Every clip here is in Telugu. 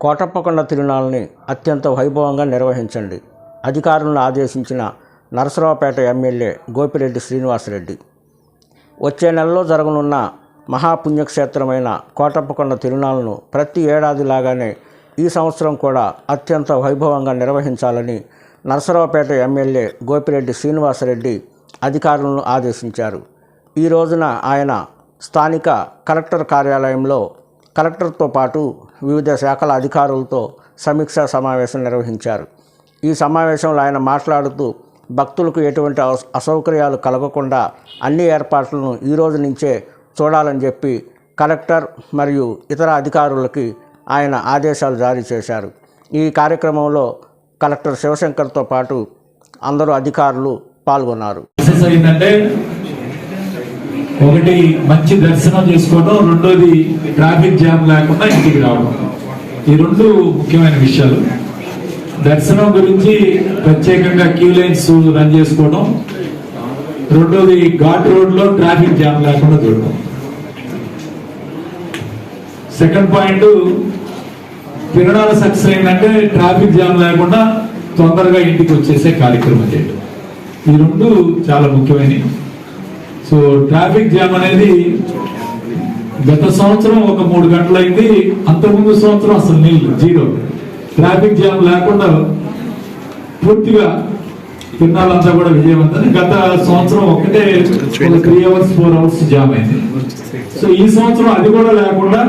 కోటప్పకొండ తిరునాళ్ళని అత్యంత వైభవంగా నిర్వహించండి. అధికారులను ఆదేశించిన నరసరావుపేట ఎమ్మెల్యే గోపిరెడ్డి శ్రీనివాసరెడ్డి. వచ్చే నెలలో జరగనున్న మహాపుణ్యక్షేత్రమైన కోటప్పకొండ తిరునాళ్ళను ప్రతి ఏడాదిలాగానే ఈ సంవత్సరం కూడా అత్యంత వైభవంగా నిర్వహించాలని నరసరావుపేట ఎమ్మెల్యే గోపిరెడ్డి శ్రీనివాసరెడ్డి అధికారులను ఆదేశించారు. ఈ రోజున ఆయన స్థానిక కలెక్టర్ కార్యాలయంలో కలెక్టర్తో పాటు వివిధ శాఖల అధికారులతో సమీక్షా సమావేశం నిర్వహించారు. ఈ సమావేశంలో ఆయన మాట్లాడుతూ భక్తులకు ఎటువంటి అసౌకర్యాలు కలగకుండా అన్ని ఏర్పాట్లను ఈ రోజు నుంచే చూడాలని చెప్పి కలెక్టర్ మరియు ఇతర అధికారులకి ఆయన ఆదేశాలు జారీ చేశారు. ఈ కార్యక్రమంలో కలెక్టర్ శివశంకర్తో పాటు అందరూ అధికారులు పాల్గొన్నారు. ఒకటి మంచి దర్శనం చేసుకోవడం, రెండోది ట్రాఫిక్ జామ్ లేకుండా ఇంటికి రావడం. ఈ రెండు ముఖ్యమైన విషయాలు. దర్శనం గురించి ప్రత్యేకంగా క్యూ లైన్స్ రన్ చేసుకోవడం, రెండోది ఘాట్ రోడ్ లో ట్రాఫిక్ జామ్ లేకుండా చూడడం. సెకండ్ పాయింట్, తిరునాళ్ళ సక్సెస్ ఏంటంటే ట్రాఫిక్ జామ్ లేకుండా తొందరగా ఇంటికి వచ్చేసే కార్యక్రమం చేయడం. ఈ రెండు చాలా ముఖ్యమైనవి. సో ట్రాఫిక్ జామ్ అనేది గత సంవత్సరం ఒక 3 గంటలు అయింది, అంతకుముందు సంవత్సరం అసలు జీరో. ట్రాఫిక్ జామ్ లేకుండా పూర్తిగా తిరునాళ్ళంతా కూడా విజయవంతం. గత సంవత్సరం ఒకటే 3 hours 4 hours జామ్ అయింది. సో ఈ సంవత్సరం అది కూడా లేకుండా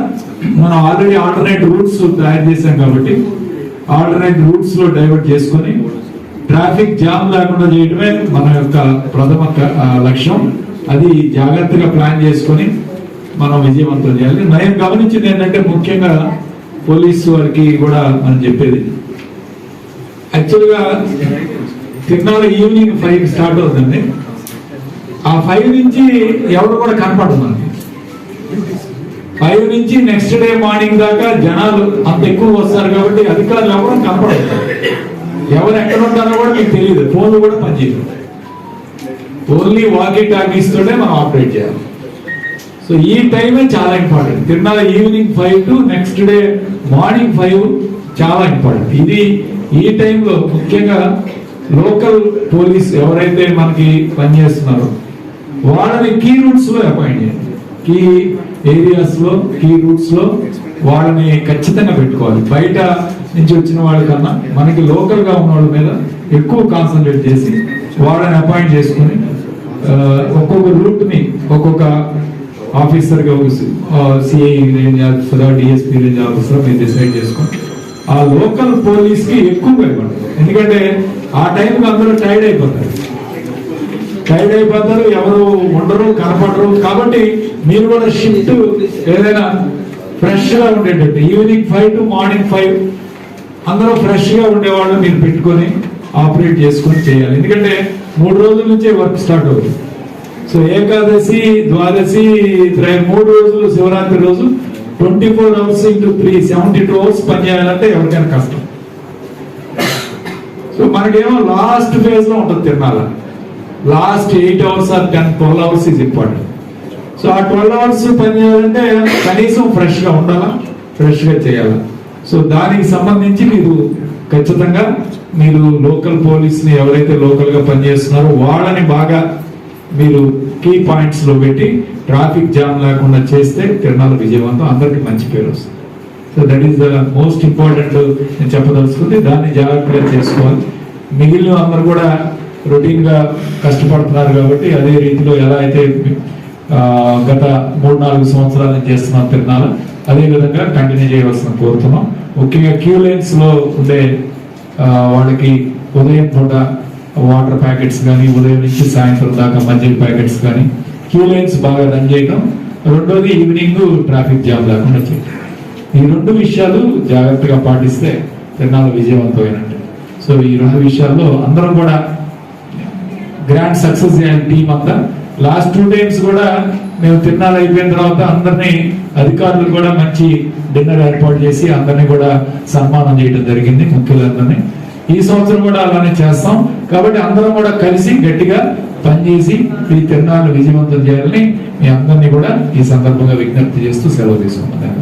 మనం ఆల్రెడీ ఆల్టర్నేట్ రూట్స్ తయారు చేశాం కాబట్టి ఆల్టర్నేట్ రూట్స్ లో డైవర్ట్ చేసుకొని ట్రాఫిక్ జామ్ లేకుండా చేయడమే మన యొక్క ప్రథమ లక్ష్యం. అది జాగ్రత్తగా ప్లాన్ చేసుకొని మనం విజయవంతం చేయాలి. నేను గమనించింది ఏంటంటే ముఖ్యంగా పోలీసు వారికి కూడా మనం చెప్పేది, యాక్చువల్గా తిరునాళ్ళ ఈవినింగ్ 5 స్టార్ట్ అవుతుంది. ఆ 5 నుంచి ఎవరు కూడా కనపడదు మనకి. 5 నుంచి నెక్స్ట్ డే మార్నింగ్ దాకా జనాలు అంత ఎక్కువ వస్తారు కాబట్టి అధికారులు ఎవరు కనపడదు. ఎవరు ఎక్కడ ఉంటారో కూడా మీకు తెలియదు. ఫోన్లు కూడా పనిచేయదు. ఓన్లీ వాకీ టాకీస్ తోనే మనం ఆపరేట్ చేయాలి. సో ఈ టైమే చాలా ఇంపార్టెంట్. తిరునాళ్ళ evening 5 to next day morning 5 చాలా ఇంపార్టెంట్. ఇది ఈ టైంలో ముఖ్యంగా లోకల్ పోలీస్ ఎవరైతే మనకి పనిచేస్తున్నారో వాళ్ళని కీ రూట్స్ లో అపాయింట్ చేయాలి. కీ ఏరియాస్ లో కీ రూట్స్ లో వాళ్ళని ఖచ్చితంగా పెట్టుకోవాలి. బయట నుంచి వచ్చిన వాళ్ళకన్నా మనకి లోకల్ గా ఉన్న వాళ్ళ మీద ఎక్కువ కాన్సన్ట్రేట్ చేసి వాళ్ళని అపాయింట్ చేసుకుని ఒక్కొక్క రూట్ ని ఒక్కొక్క ఆఫీసర్ గా CI range officer, DSP range officer మీరు డిసైడ్ చేసుకుని ఆ లోకల్ పోలీస్ కి ఎక్కువగా ఇవ్వండి. ఎందుకంటే ఆ టైంకి అందరూ టైర్డ్ అయిపోతారు, ఎవరు ఉండరు, కనపడరు. కాబట్టి మీరు కూడా షిఫ్ట్ ఏదైనా ఫ్రెష్ గా ఉండేటట్టు ఈవినింగ్ 5 to మార్నింగ్ 5 అందరూ ఫ్రెష్ గా ఉండేవాళ్ళు మీరు పెట్టుకొని ఆపరేట్ చేసుకొని చేయాలి. ఎందుకంటే 3 రోజుల నుంచే వర్క్ స్టార్ట్ అవుతుంది. సో ఏకాదశి, ద్వాదశి, 3 రోజులు, శివరాత్రి రోజు 24 hours into 3 72 hours పని చేయాలంటే ఎవరికైనా కష్టం. సో మనకేమో లాస్ట్ ఫేజ్ లో ఉంటుంది తిరునాళ్ళ. Last 8 hours or 10-12 hours is important. So ఆ 12 hours పని చేయాలంటే కనీసం ఫ్రెష్ గా ఉండాలా, ఫ్రెష్ గా చేయాలా. సో దానికి సంబంధించి మీరు ఖచ్చితంగా మీరు లోకల్ పోలీస్ ని ఎవరైతే లోకల్ గా పనిచేస్తున్నారో వాళ్ళని బాగా మీరు కీ పాయింట్స్ లో పెట్టి ట్రాఫిక్ జామ్ లేకుండా చేస్తే తిరునాళ్ళ విజయవంతం, అందరికి మంచి పేరు వస్తుంది. So that is the most important నేను చెప్పదలుచుకుంది. దాన్ని జాగ్రత్తగా చేసుకోవాలి. మిగిలిన అందరూ కూడా రొటీన్ గా కష్టపడుతున్నారు కాబట్టి అదే రీతిలో ఎలా అయితే గత 3-4 సంవత్సరాల నుంచి చేస్తున్నాం తిరునాళ్ళ, అదే విధంగా కంటిన్యూ చేయవలసిన కోరుతున్నాం. ముఖ్యంగా క్యూ లైన్స్ లో ఉండే వాళ్ళకి ఉదయం పూట వాటర్ ప్యాకెట్స్ కానీ, ఉదయం నుంచి సాయంత్రం దాకా మజ్జిగ ప్యాకెట్స్ కానీ క్యూ లైన్స్ బాగా రన్ చేయడం, రెండోది ఈవినింగ్ ట్రాఫిక్ జామ్ లేకుండా చేయడం. ఈ 2 విషయాలు జాగ్రత్తగా పాటిస్తే తిరునాళ్ళ విజయవంతమైనట్టు. సో ఈ 2 విషయాల్లో అందరం కూడా గ్రాండ్ సక్సెస్ చేయాలి టీం అంతా. లాస్ట్ 2 times కూడా మేము తిరునాళ్ళ అయిపోయిన తర్వాత అందరినీ అధికారులు కూడా మంచి డిన్నర్ ఏర్పాటు చేసి అందరినీ కూడా సన్మానం చేయడం జరిగింది, ముఖ్యులందరినీ. ఈ సంవత్సరం కూడా అలానే చేస్తాం. కాబట్టి అందరం కూడా కలిసి గట్టిగా పనిచేసి ఈ తిరునాళ్ళను విజయవంతం చేయాలని మీ అందరినీ కూడా ఈ సందర్భంగా విజ్ఞప్తి చేస్తూ సెలవు తీసుకుంటున్నాను.